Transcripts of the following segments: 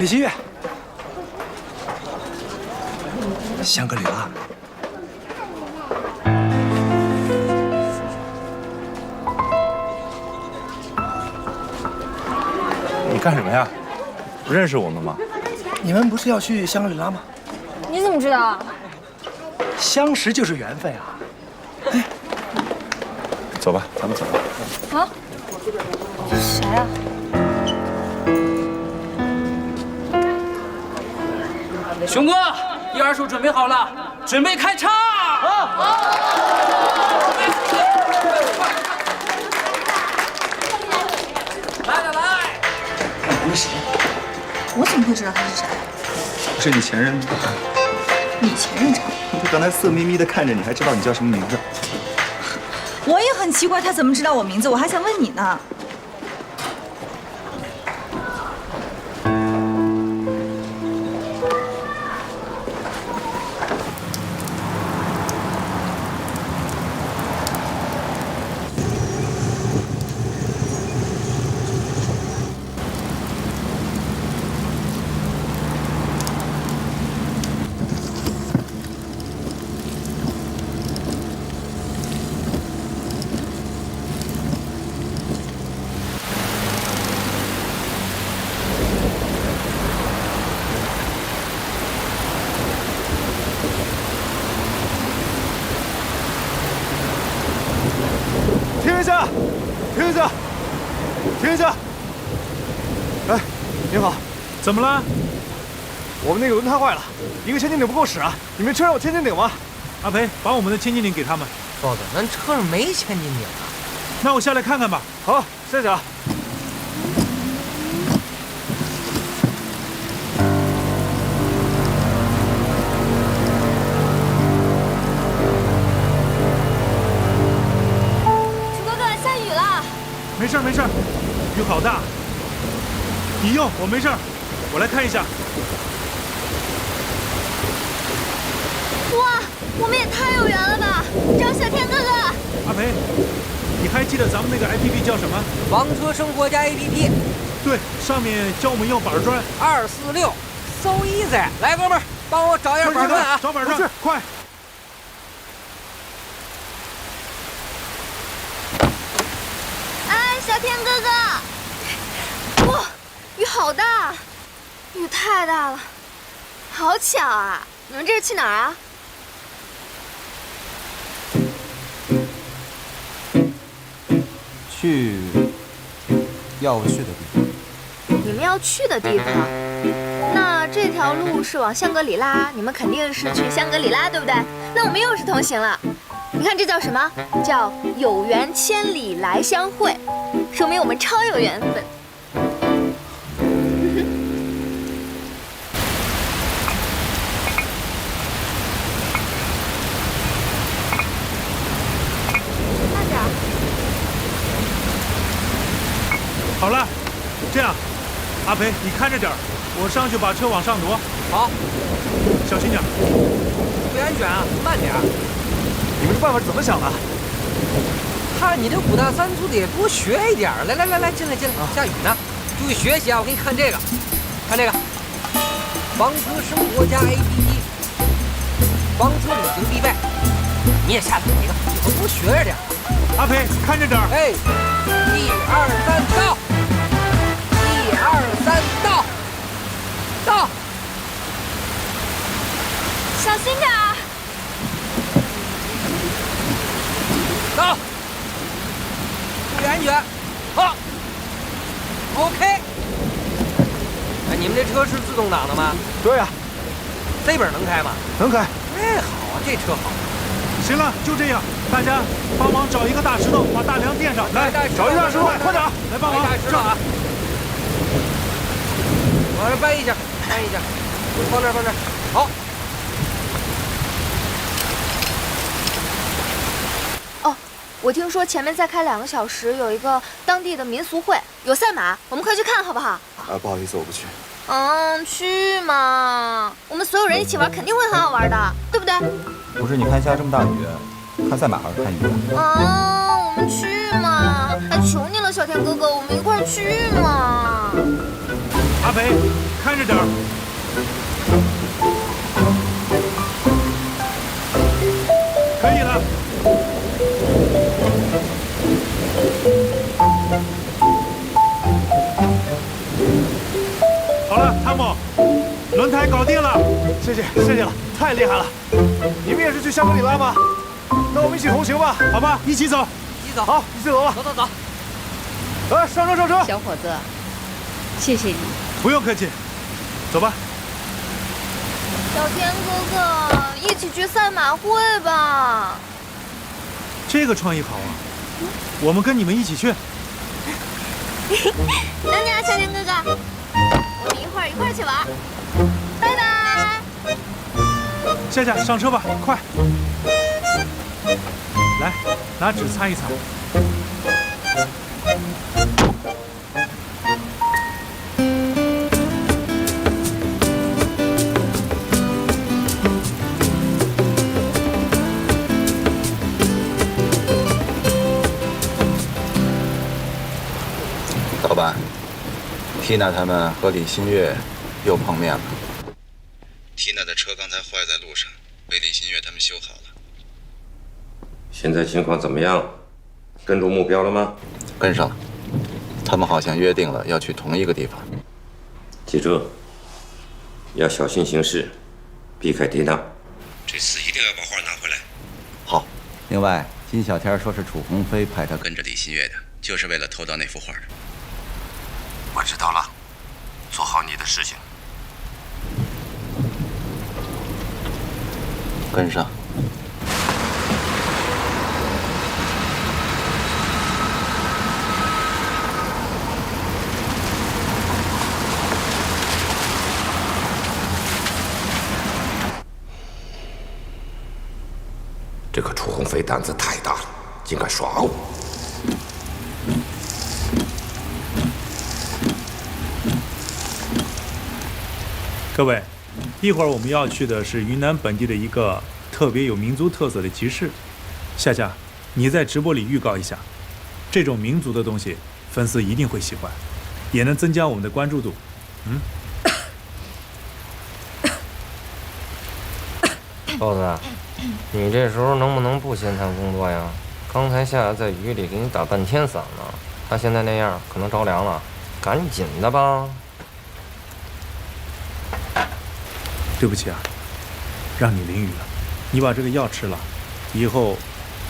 李新月，香格里拉。你干什么呀？不认识我们吗？你们不是要去香格里拉吗？你怎么知道？相识就是缘分啊！哎，走吧，咱们走吧。啊？谁呀？熊哥，1、2手准备好了，准备开唱！来！你是谁？我怎么会知道他是谁？是你前任。你前任找他刚才色眯眯的看着你，还知道你叫什么名字？我也很奇怪，他怎么知道我名字？我还想问你呢。停一下！哎，您好，怎么了？我们那个轮胎坏了，一个千斤顶不够使啊！你们车上有千斤顶吗？阿培，把我们的千斤顶给他们。豹子，咱车上没千斤顶啊。那我下来看看吧。好，谢谢啊。楚哥哥，下雨了。没事没事，雨好大。你用，我没事，我来看一下。哇，我们也太有缘了吧！找小天哥哥。阿培，你还记得咱们那个 APP 叫什么？房车生活家 APP。对，上面教我们用板砖。246，so easy。来，哥们儿，帮我找一下板砖啊！找板砖，快！哎，小天哥哥。哇，雨好大，雨太大了，好巧啊！你们这是去哪儿啊？去要去的地方。你们要去的地方？那这条路是往香格里拉，你们肯定是去香格里拉，对不对？那我们又是同行了。你看这叫什么？叫有缘千里来相会，说明我们超有缘分。慢点。好了，这样，阿培，你看着点儿，我上去把车往上挪。好，小心点。不安全啊，慢点。你们这办法是怎么想的？看你这5大3粗的，也多学一点。来，进来，下雨呢，注意学习啊！我给你看这个，看这个，房车生活家 APP， 房车旅行必备。你也下载一个，以后多学着点。阿培，看着点儿。哎，1、2、3，到！1、2、3，到！到！小心点儿。到！注意安全。好。OK。哎，你们这车是自动挡的吗？对呀。C 本能开吗？能开。哎，好啊，这车好。行了，就这样，大家帮忙找一个大石头，把大梁垫上。来，找一个大石头，快点！来帮忙。大石头啊！往上搬一下，放这儿。好。哦，我听说前面再开2个小时有一个当地的民俗会，有赛马，我们快去看好不好？不好意思，我不去。去嘛！我们所有人一起玩，肯定会很好玩的，对不对？不是，你看下这么大雨，看赛马还是看雨我们去嘛！哎，求你了，小天哥哥，我们一块儿去嘛！阿培，看着点儿。可以了。好了，汤姆，轮胎搞定了。谢谢了，太厉害了！你们也是去香格里拉吗？那我们一起同行吧，好吧，一起走。一起走。好，一起走吧。走走走。来，上车上车。小伙子，谢谢你。不用客气，走吧。小天哥哥，一起去赛马会吧。这个创意好啊，我们跟你们一起去。等你啊，小天哥哥，我们一会儿一块去玩。拜拜。夏夏，上车吧，快！来，拿纸擦一擦。老板，缇娜他们和李新月又碰面了。缇娜的车刚才坏在路上，被李新月他们修好了。现在情况怎么样？跟住目标了吗？跟上了，他们好像约定了要去同一个地方。记住，要小心行事，避开缇娜。这次一定要把画拿回来。好。另外，金小天说是楚鸿飞派他跟着李新月的，就是为了偷到那幅画。我知道了，做好你的事情。跟上。这个楚鸿飞胆子太大了，竟敢耍我！各位，一会儿我们要去的是云南本地的一个特别有民族特色的集市。夏夏，你在直播里预告一下，这种民族的东西，粉丝一定会喜欢，也能增加我们的关注度。豹子，你这时候能不能不闲谈工作呀？刚才夏夏在雨里给你打半天伞呢，他现在那样可能着凉了，赶紧的吧。对不起啊，让你淋雨了。你把这个药吃了，以后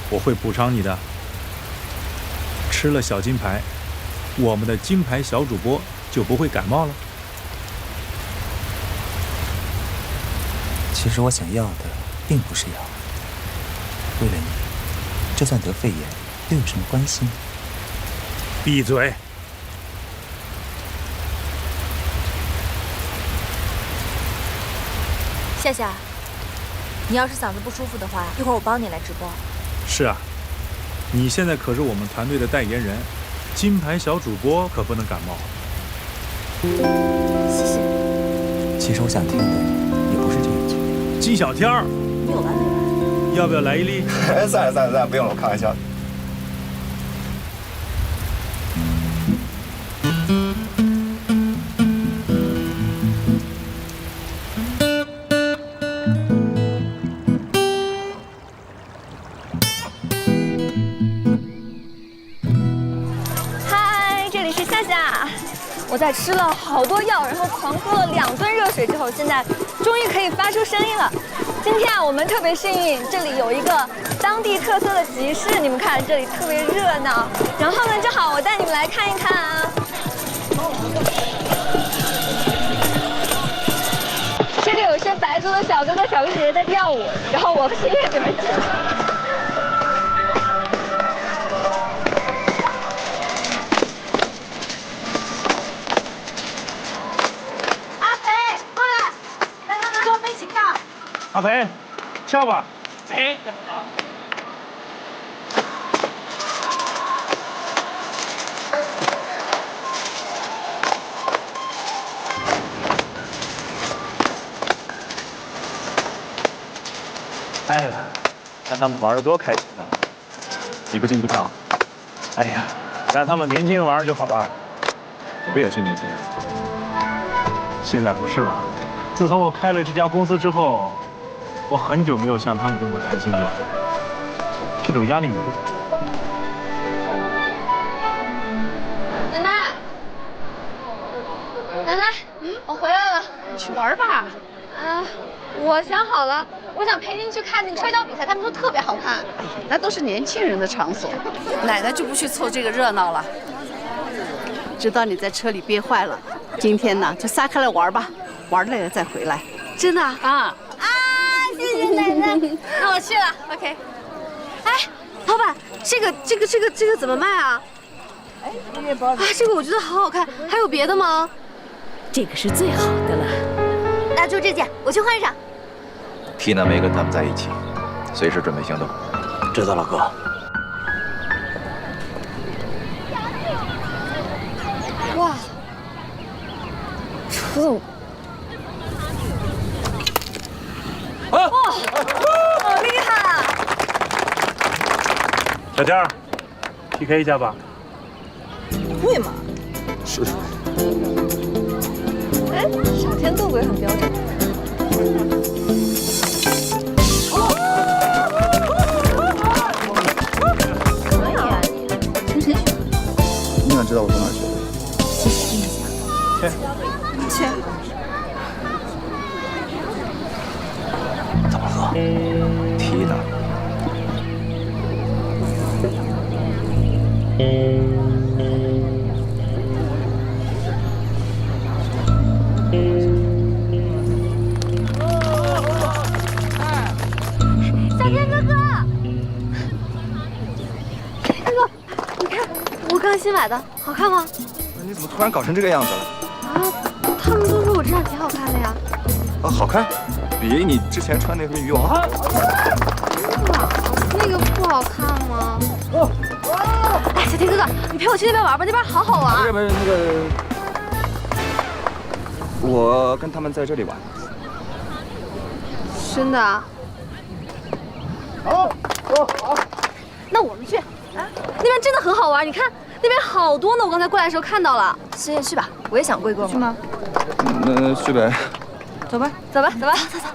我会补偿你的。吃了小金牌，我们的金牌小主播就不会感冒了。其实我想要的并不是药，为了你，就算得肺炎又有什么关系呢？闭嘴！夏夏，你要是嗓子不舒服的话，一会儿我帮你来直播。是啊，你现在可是我们团队的代言人，金牌小主播可不能感冒。谢谢。其实我想听的也不是这一句。金小天儿，你有完没完？要不要来一粒？算了，不用了，我开玩笑。嗨，这里是夏夏。我在吃了好多药，然后狂喝了2顿热水之后，现在终于可以发出声音了。今天啊，我们特别幸运，这里有一个当地特色的集市，你们看这里特别热闹。然后呢，正好我带你们来看一看啊。这里有一些白族的小哥哥小姐姐在跳舞，然后我心愿你们听。阿培，跳吧。哎，哎呀，看他们玩的多开心啊！你不进去看？哎呀，让他们年轻人玩就好了。我也是年轻人。现在不是了。自从我开了这家公司之后，我很久没有像他们这么开心过，这种压力。奶奶，奶奶，我回来了。去玩吧。我想好了，我想陪您去看那个摔跤比赛，他们说特别好看。那都是年轻人的场所，奶奶就不去凑这个热闹了。知道你在车里憋坏了，今天呢就撒开了玩吧，玩累了再回来。真的啊！谢谢奶奶。那我去了 ，OK。哎，老板，这个怎么卖啊？这个我觉得好好看，还有别的吗？这个是最好的了。那就这件，我去换上。缇娜没跟他们在一起，随时准备行动。知道了，哥。哇，楚总，哇，好厉害啊！小天儿 ，PK 一下吧。会吗？是。哎，小天斗鬼很标准。可以啊，你跟谁学？你想知道我从哪儿学的？细细听一下。去。怎么了，哥？缇娜。小天哥哥，哥哥，你看我刚新买的，好看吗？你怎么突然搞成这个样子了？啊，他们都说我这样挺好看的呀。好看，比你之前穿那身渔网好。那个不好看吗？哎，小天哥哥，你陪我去那边玩吧，那边好好玩。不是那个，我跟他们在这里玩。真的啊？好，那我们去。那边真的很好玩，你看那边好多呢，我刚才过来的时候看到了。现在去吧，我也想跪过。去吗？那去呗。走吧，走吧，走吧，走走。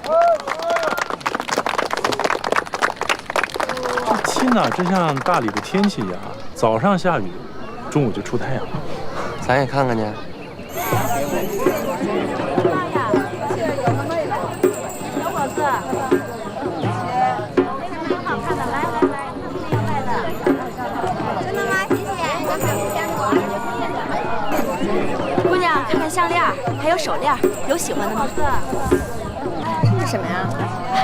缇娜真像大理的天气一样，早上下雨，中午就出太阳了。咱也看看去。小伙子，很好看的，来，真的吗？谢谢。姑娘，看看项链，还有手链，有喜欢的吗？这是什么呀？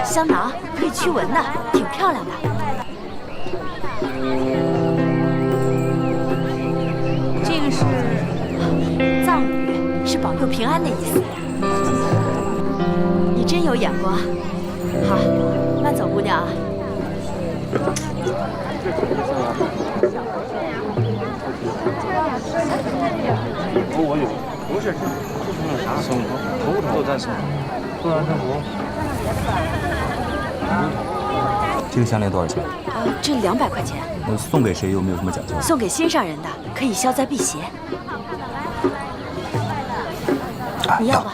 香囊，可以驱蚊的，挺漂亮的。这个是藏语，是保佑平安的意思。你真有眼光。好，慢走，姑娘。我有，不是啥送头头再送，送完上头。这个项链多少钱？这200块钱。送给谁有没有什么讲究？送给心上人的，可以消灾辟邪。你要吧？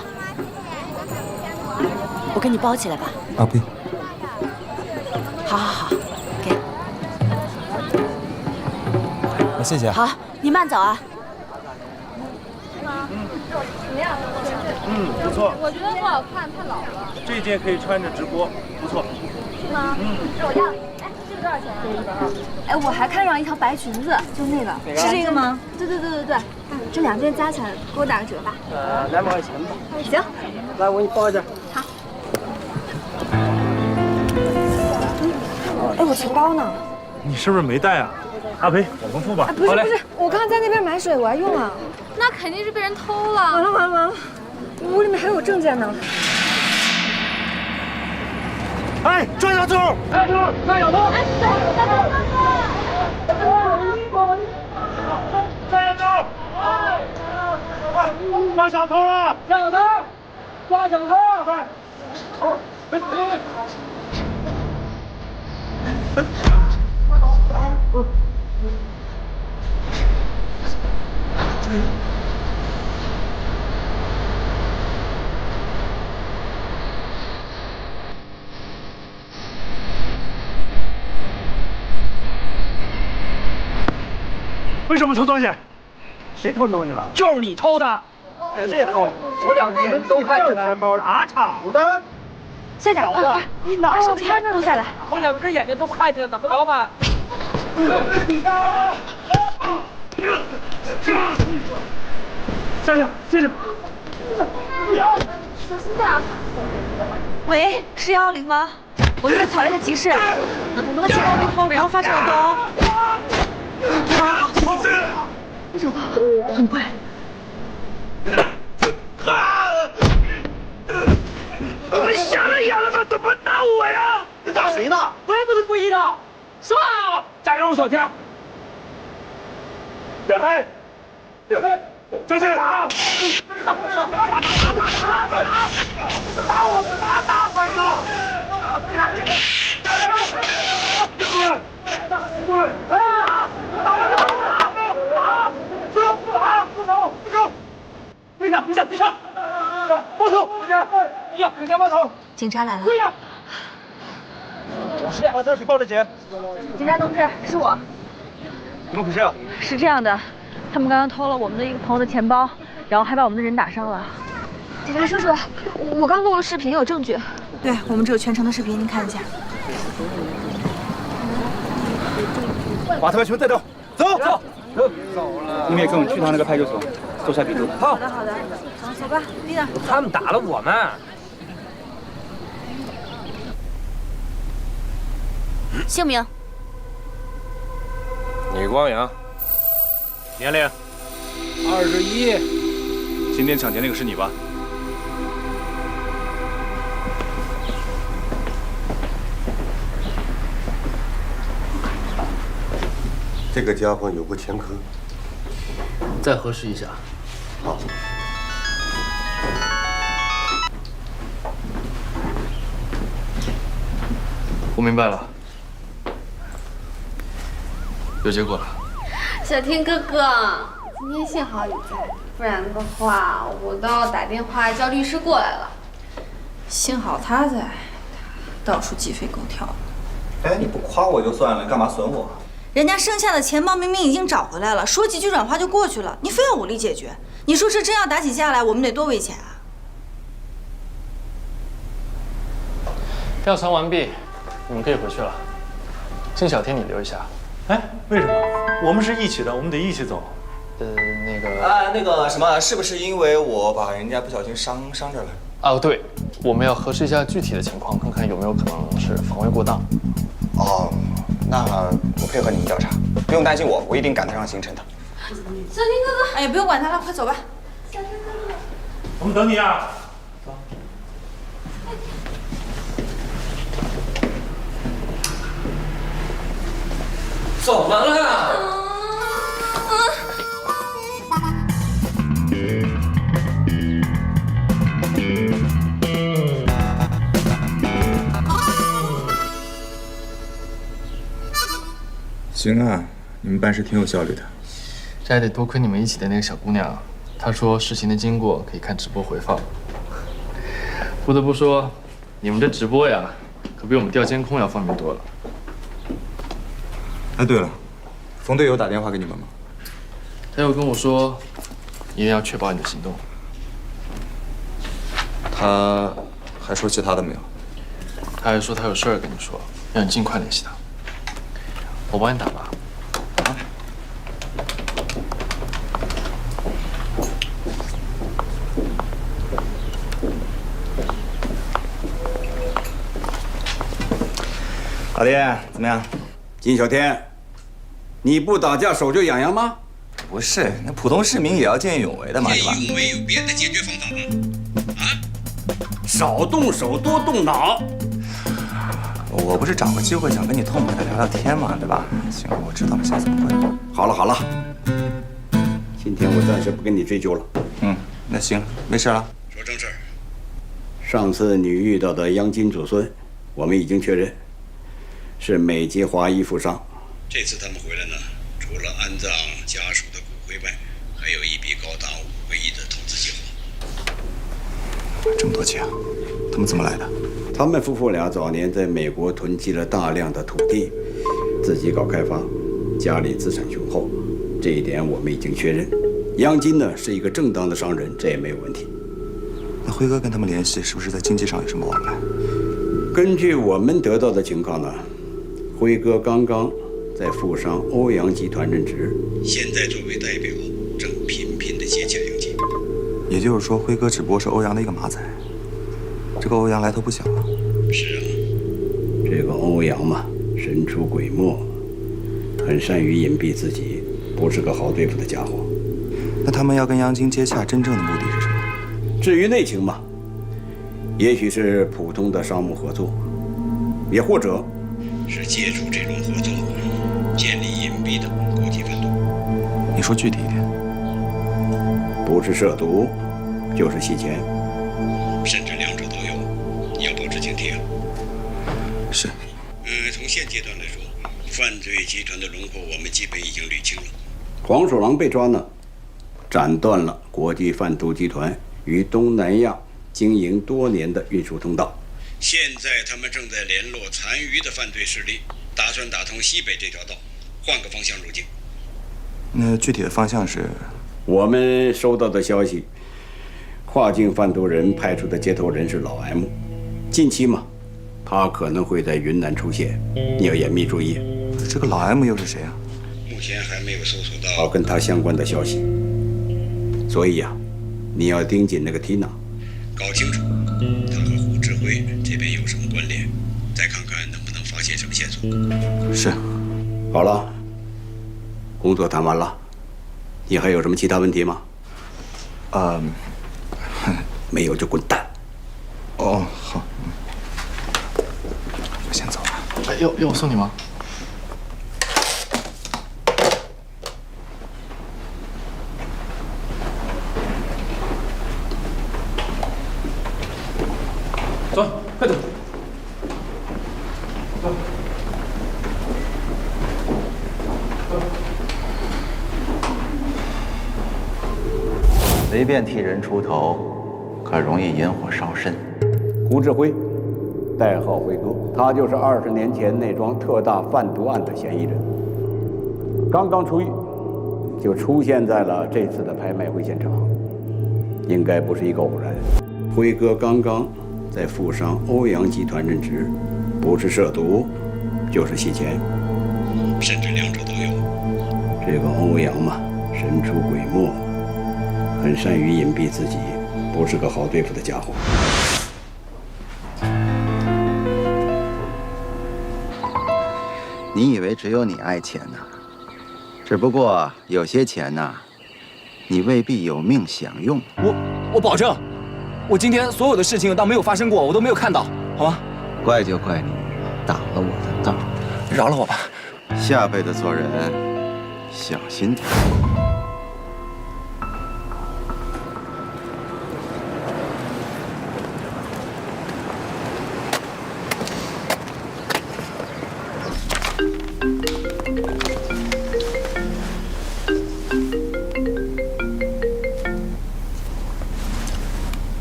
我给你包起来吧。啊，不用。好，给。谢谢。好，你慢走啊。不错。我觉得不好看，太老了。这件可以穿着直播，不错。是吗？我要。哎，这个多少钱？这个120。哎，我还看上一条白裙子，就那个。是这个吗？对。这2件加起来给我打个折吧。200块钱吧。行。来，我给你包一下。好。哎，我钱包呢？你是不是没带啊？阿培，我们付吧。不是，我刚在那边买水，我还用了。那肯定是被人偷了。完了，屋里面还有证件呢。哎，抓小偷！抓小偷！抓小偷了！抓小偷！快！为什么偷东西？谁偷东西了？就是你偷的。谁偷？我两个人都看着钱包，哪找的？校长，快，你把手机弄下来。我两只眼睛都看见了，怎么着吧？站住！站住！小心点。喂，是110吗？我是在草原的集市，我们的钱包被偷了，然后发生了斗殴。很快。你们瞎了眼了吗？怎么打我呀？你打谁呢？我也不是故意的，是吧？家人我所听。两黑，两黑，站起来！打我！打反手！过来！不走！别上！报仇！你干嘛走？警察来了。把这水报的警。警察同志，是我。怎么回事啊？是这样的，他们刚刚偷了我们的一个朋友的钱包，然后还把我们的人打伤了。警察叔叔，我刚录了视频，有证据。对，我们这有全程的视频，您看一下。把他们全部带走，走。你们也跟我去趟那个派出所，做下笔录。好的，走吧，丽娜。他们打了我们。姓名？倪光阳，年龄21。今天抢劫那个是你吧？这个家伙有过前科，再核实一下。好。我明白了，有结果了。小天哥哥，今天幸好你在，不然的话我都要打电话叫律师过来了。幸好他在，到处鸡飞狗跳。哎，你不夸我就算了，干嘛损我？人家剩下的钱包明明已经找回来了，说几句软话就过去了，你非要武力解决，你说这真要打起架来，我们得多危险啊！调查完毕，你们可以回去了。金小天，你留一下。哎，为什么？我们是一起的，我们得一起走。那个什么，是不是因为我把人家不小心伤着了？哦，对，我们要核实一下具体的情况，看看有没有可能是防卫过当。哦，那我配合你们调查，不用担心我一定赶得上行程的。小天哥哥，哎呀，不用管他了，快走吧。小天哥哥，我们等你啊。走。怎么了？行啊，你们办事挺有效率的。这还得多亏你们一起的那个小姑娘，她说事情的经过可以看直播回放。不得不说，你们这直播呀，可比我们调监控要方便多了。哎，对了，冯队有打电话给你们吗？他又跟我说，一定要确保你的行动。他还说其他的没有？他还说他有事儿跟你说，让你尽快联系他。我帮你打吧。啊。老爹，怎么样？金小天，你不打架手就痒痒吗？不是，那普通市民也要见义勇为的嘛，是吧？见义勇为有别的解决方法吗？啊？少动手，多动脑。我不是找个机会想跟你痛快的聊聊天嘛，对吧？行，我知道了，下次不会。好了，今天我暂时不跟你追究了。那行，没事了。说正事儿。上次你遇到的央金祖孙，我们已经确认是美籍华裔富商。这次他们回来呢，除了安葬家属的骨灰外，还有一笔高达5个亿的投资计划。这么多钱啊？他们怎么来的？他们夫妇俩早年在美国囤积了大量的土地，自己搞开发，家里资产雄厚，这一点我们已经确认。杨金呢是一个正当的商人，这也没有问题。那辉哥跟他们联系，是不是在经济上有什么往来？根据我们得到的情况呢，辉哥刚刚在富商欧阳集团任职，现在作为代表正频频的接洽杨金。也就是说，辉哥只不过是欧阳的一个马仔。这个欧阳来头不小啊。是啊，这个欧阳嘛，神出鬼没，很善于隐蔽自己，不是个好对付的家伙。那他们要跟杨金接洽，真正的目的是什么？至于内情嘛，也许是普通的商务合作，也或者是借助这种合作建立隐蔽的国际贩毒。你说具体一点。不是涉毒，就是洗钱，甚至两者都有，你要保持警惕啊。是。从现阶段来说，犯罪集团的轮廓我们基本已经捋清了。黄鼠狼被抓呢，斩断了国际贩毒集团于东南亚经营多年的运输通道。现在他们正在联络残余的犯罪势力，打算打通西北这条道，换个方向入境。那具体的方向是？我们收到的消息，跨境贩毒人派出的接头人是老 M， 近期嘛，他可能会在云南出现，你要严密注意。这个老 M 又是谁啊？目前还没有搜索到跟他相关的消息，所以呀，你要盯紧那个 Tina， 搞清楚他和胡志辉这边有什么关联，再看看能不能发现什么线索。是。好了，工作谈完了。你还有什么其他问题吗？没有就滚蛋。哦，好。我先走了。哎，要我送你吗？走，快走。走。随便替人出头，可容易引火烧身。胡志辉，代号辉哥，他就是20年前那桩特大贩毒案的嫌疑人。刚刚出狱，就出现在了这次的拍卖会现场，应该不是一个偶然。辉哥刚刚在富商欧阳集团任职，不是涉毒，就是洗钱，甚至两者都有。这个欧阳嘛，神出鬼没。很善于隐蔽自己，不是个好对付的家伙。你以为只有你爱钱呢？只不过有些钱呢，你未必有命享用。我保证，我今天所有的事情当没有发生过，我都没有看到，好吗？怪就怪你挡了我的道，饶了我吧。下辈子做人小心点。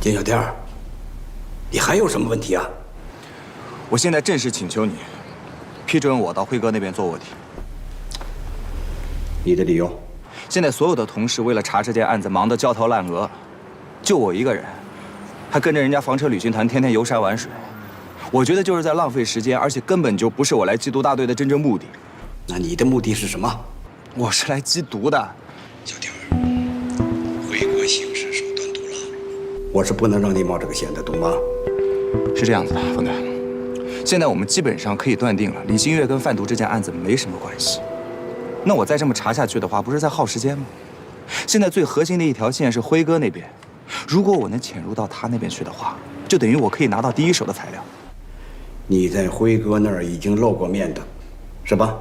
金小天，你还有什么问题啊？我现在正式请求你，批准我到辉哥那边做卧底。你的理由？现在所有的同事为了查这件案子忙得焦头烂额，就我一个人，还跟着人家房车旅行团天天游山玩水。我觉得就是在浪费时间，而且根本就不是我来缉毒大队的真正目的。那你的目的是什么？我是来缉毒的。小天，辉哥行事手段毒辣，我是不能让你冒这个险的，懂吗？是这样子的，冯队。现在我们基本上可以断定了，李新月跟贩毒这件案子没什么关系。那我再这么查下去的话，不是在耗时间吗？现在最核心的一条线是辉哥那边，如果我能潜入到他那边去的话，就等于我可以拿到第一手的材料。你在辉哥那儿已经露过面的，是吧？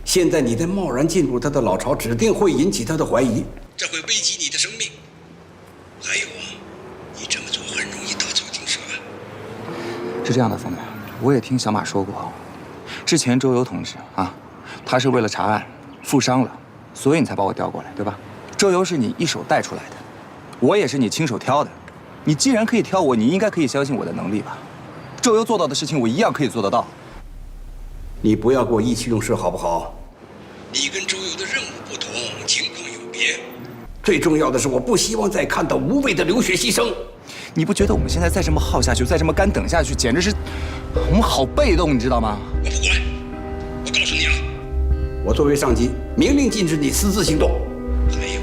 现在你再贸然进入他的老巢，指定会引起他的怀疑，这会危及你的生命。还有啊，你这么做很容易打草惊蛇啊。是这样的，冯队，我也听小马说过，之前周游同志啊，他是为了查案负伤了，所以你才把我调过来，对吧？周游是你一手带出来的，我也是你亲手挑的。你既然可以挑我，你应该可以相信我的能力吧？周游做到的事情，我一样可以做得到。你不要给我意气用事，好不好？你跟周游的任务不同，情况有别。最重要的是，我不希望再看到无谓的流血牺牲。你不觉得我们现在再这么耗下去，再这么干等下去，简直是我们好被动，你知道吗？我不管，我告诉你啊，我作为上级，明令禁止你私自行动。还有，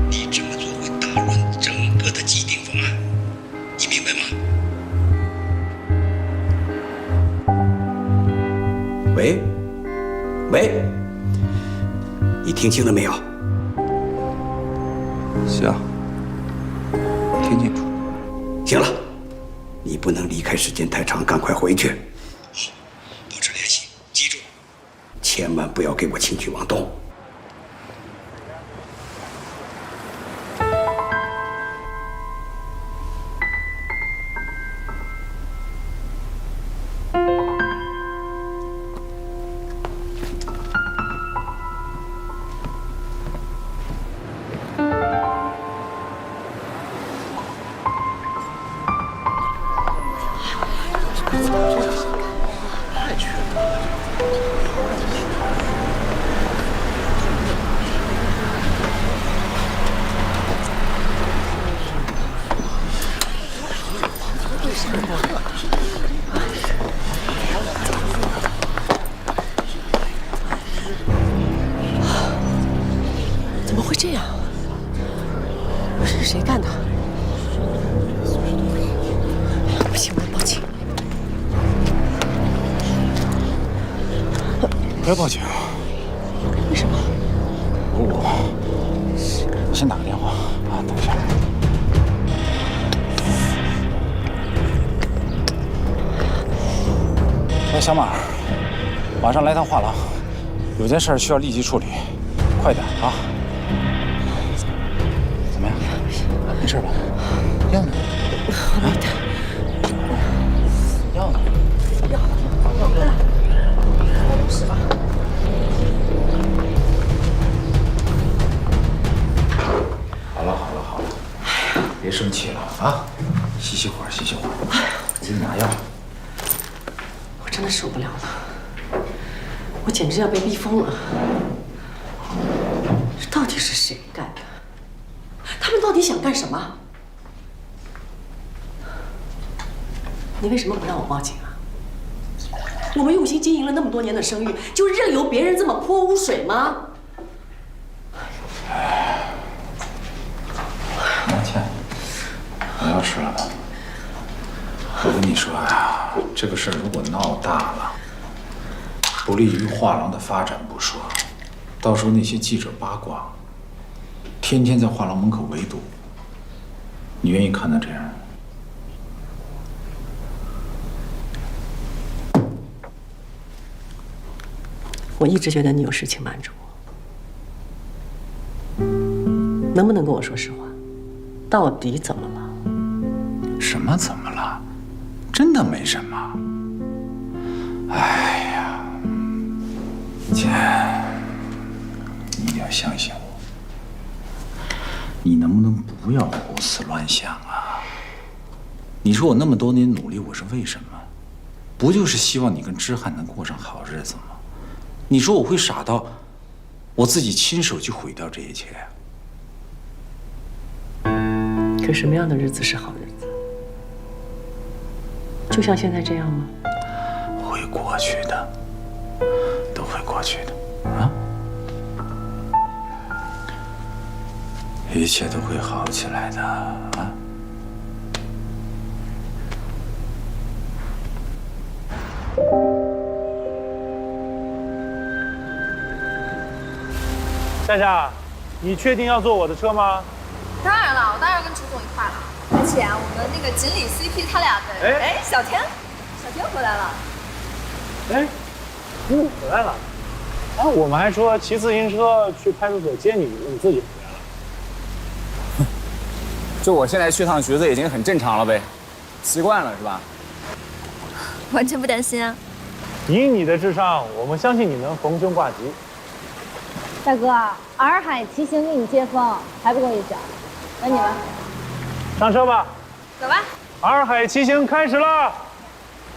你这么做会打乱整个的既定方案，你明白吗？喂，喂，你听清了没有？行，听清楚。行了，你不能离开时间太长，赶快回去。好，保持联系，记住，千万不要给我轻举妄动。怎么会这样？是谁干的？不行，我要报警。不要报警。为什么？我先打个电话啊，等一下。喂，小马，马上来趟画廊，有件事需要立即处理，快点啊！怎么样？没事吧？药呢？我没带。药呢？药呢？办公室吧。好了，别生气了啊，息息会儿，息息会儿。我给你拿药。我真的受不了了，我简直要被逼疯了。这到底是谁干的？他们到底想干什么？你为什么不让我报警啊？我们用心经营了那么多年的声誉，就任由别人这么泼污水吗？抱歉，我要吃了。我跟你说呀，这个事儿如果闹大了，不利于画廊的发展不说，到时候那些记者八卦，天天在画廊门口围堵，你愿意看到这样？我一直觉得你有事情瞒着我，能不能跟我说实话？到底怎么了？什么怎么了？真的没什么。哎呀，姐，你一定要相信我。你能不能不要胡思乱想啊？你说我那么多年努力，我是为什么？不就是希望你跟之翰能过上好日子吗？你说我会傻到我自己亲手去毁掉这一切？可什么样的日子是好日子？就像现在这样吗？会过去的，都会过去的啊！一切都会好起来的啊！夏夏，你确定要坐我的车吗？当然了，我当然跟楚总一块了。而且啊，我们那个锦鲤 CP 他俩的，哎，小天回来了。哎，你回来了？啊，我们还说骑自行车去派出所接你，你自己回来了。就我现在去趟局子已经很正常了呗，习惯了是吧？完全不担心啊。以你的智商，我们相信你能逢凶化吉。大哥，洱海骑行给你接风，还不够意思？该你了。上车吧。走吧。洱海骑行开始了，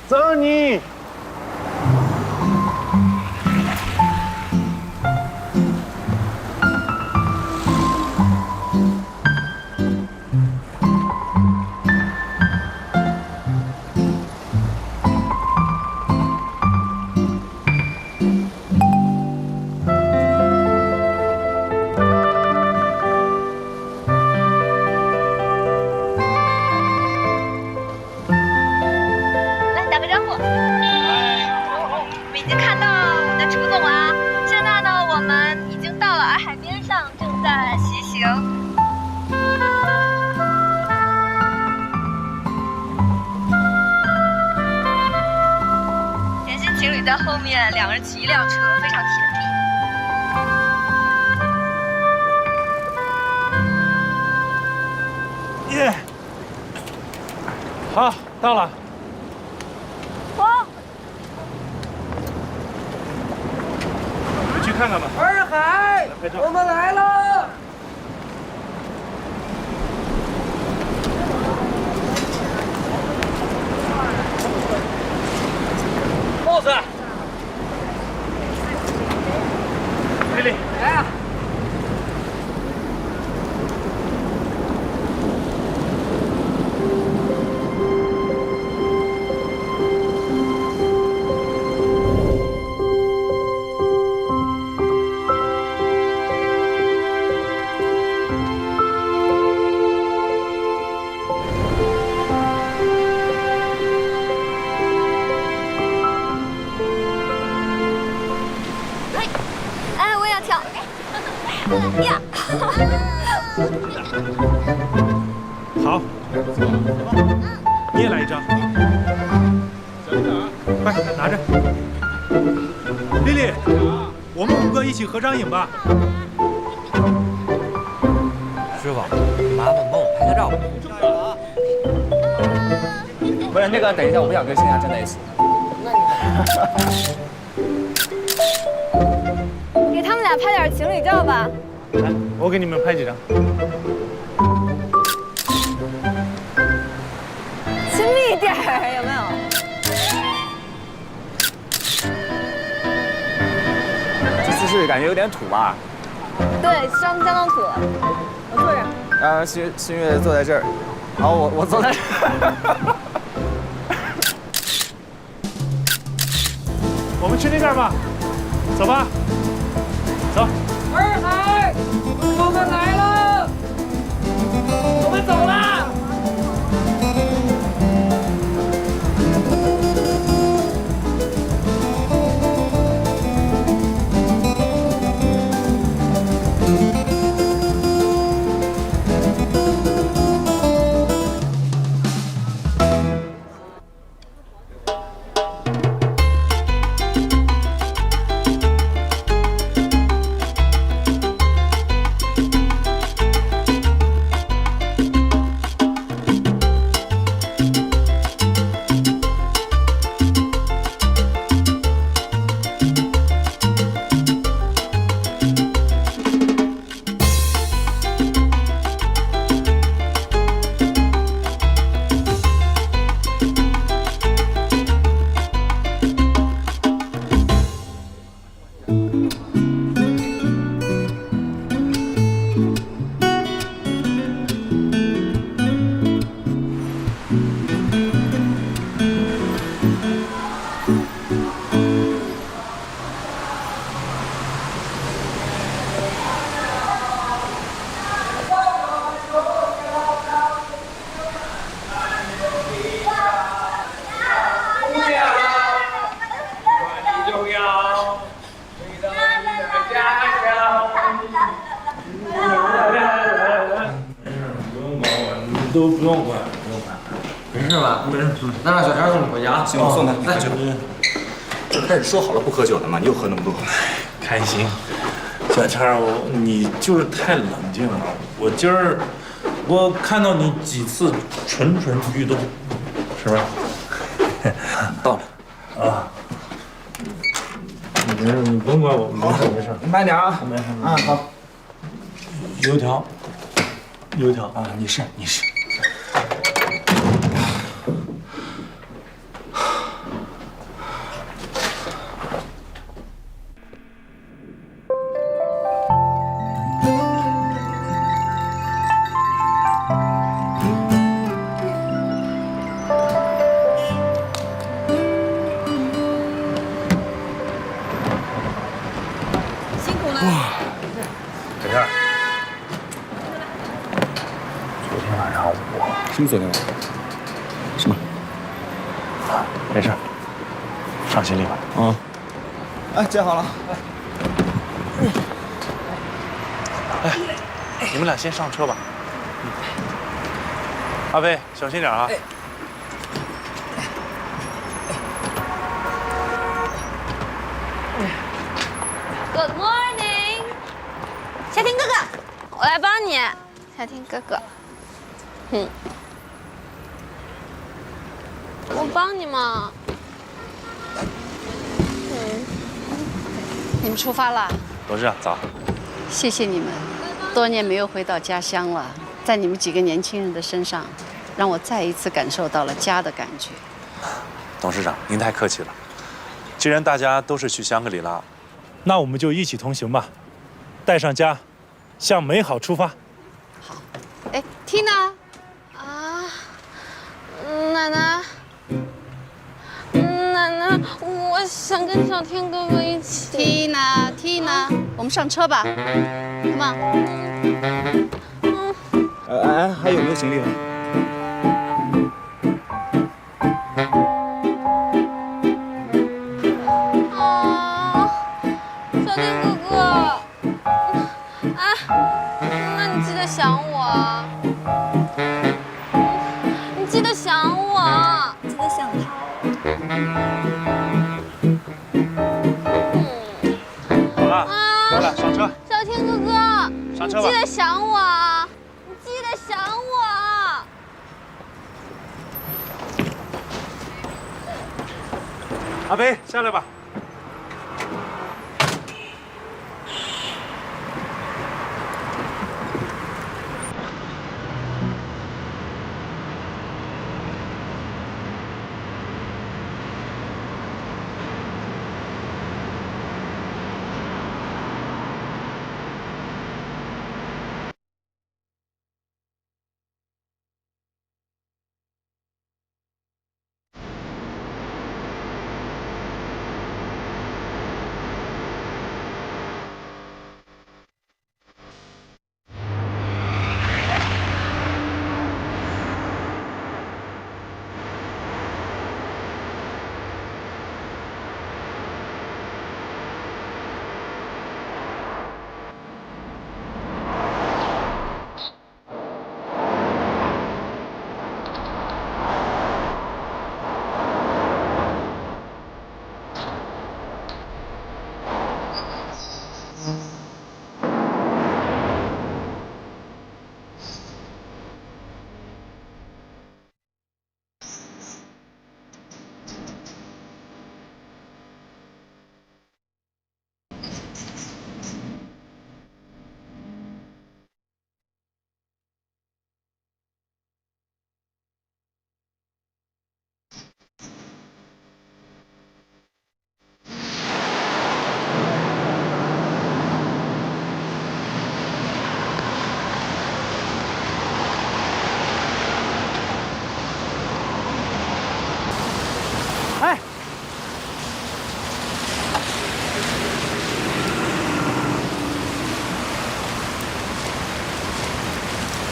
等你。经看到我们的楚总了。现在呢，我们已经到了洱海边上，正在骑行。甜心情侣在后面，两个人骑一辆车，非常甜蜜。耶！好，到了。去看看吧。洱海，我们来了。boss， 丽丽，来呀！呀！好，你也来一张。快拿着。丽丽，我们5个一起合张影吧。师傅，麻烦帮我拍个照吧。不是那个，等一下，我不想跟盛夏站在一起。给他们俩拍点情侣照吧。来，我给你们拍几张。亲密一点儿，有没有？这姿势感觉有点土吧？对，相当土了。我坐着。新月坐在这儿，然后我坐在这儿。我们去那边吧，走吧，走。洱海，我们来了，我们走了。都不用管，不用管，没事吧？没事。那让小强送你回家。行，我送他。来，这开始说好了不喝酒的嘛，你又喝那么多。开心。小强，你就是太冷静了。我今儿我看到你几次蠢欲动，是吧？到了。啊。没事，你甭管我，没事没事。你慢点啊。没事。啊，好。油条。油条啊，你是。辛苦了。哇，小天儿。昨天晚上什么昨天晚上？什么？没事，放心里吧。啊，哎，接好了。哎，你们俩先上车吧。阿飞，小心点啊！ Good morning， 夏天哥哥，我来帮你。夏天哥哥，我帮你嘛。你们出发了？董事长早。谢谢你们，多年没有回到家乡了，在你们几个年轻人的身上，让我再一次感受到了家的感觉。董事长，您太客气了。既然大家都是去香格里拉，那我们就一起同行吧，带上家，向美好出发。好。哎，Tina， 啊，奶奶，奶奶，我想跟小天哥哥一起。Tina， 我们上车吧。Come on。还有没有行李了？ 想我啊，你记得想我，记得想他。好了，好了，上车。小天哥哥，上车吧。你记得想我啊，你记得想我。阿飞，下来吧。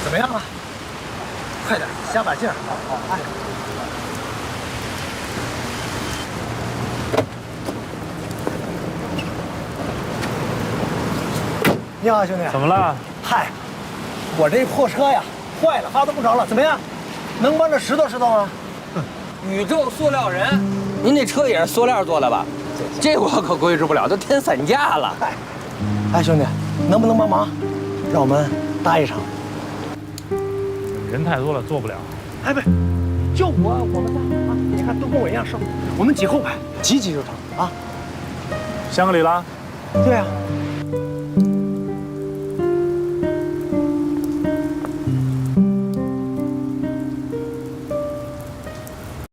怎么样啊？快点，加把劲儿！哎，你好，兄弟。怎么了？嗨，我这破车呀，坏了，发动不着了。怎么样？能帮着拾掇拾掇吗？宇宙塑料人，您这车也是塑料做的吧？这我可规制不了，都天散架了。哎，兄弟，能不能帮忙，让我们搭一场？ 人太多了，做不了。哎，不，就我们仨啊！你看都跟我一样瘦，我们挤后排，挤就成啊！香格里拉，对啊，